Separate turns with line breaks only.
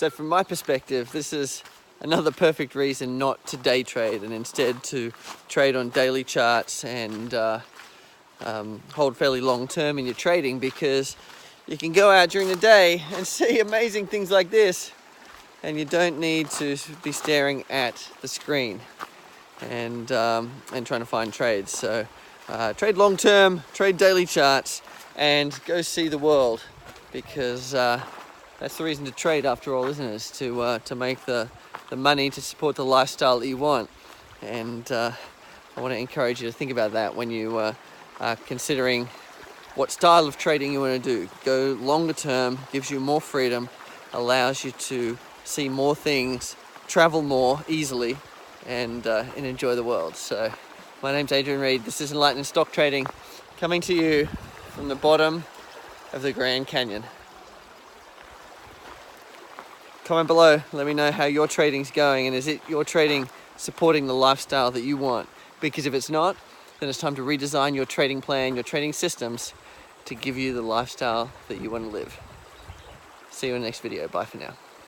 So from my perspective, this is another perfect reason not to day trade and instead to trade on daily charts and hold fairly long term in your trading, because you can go out during the day and see amazing things like this, and you don't need to be staring at the screen and trying to find trades. So trade long term, trade daily charts, and go see the world, because that's the reason to trade after all, isn't it? Is to make the money to support the lifestyle that you want. And I want to encourage you to think about that when you are considering what style of trading you want to do. Go longer term, gives you more freedom, allows you to see more things, travel more easily, and enjoy the world. So my name's Adrian Reed. This is Enlightened Stock Trading, coming to you from the bottom of the Grand Canyon. Comment below, let me know how your trading's going, and is it your trading supporting the lifestyle that you want? Because if it's not, then it's time to redesign your trading plan, your trading systems, to give you the lifestyle that you want to live. See you in the next video. Bye for now.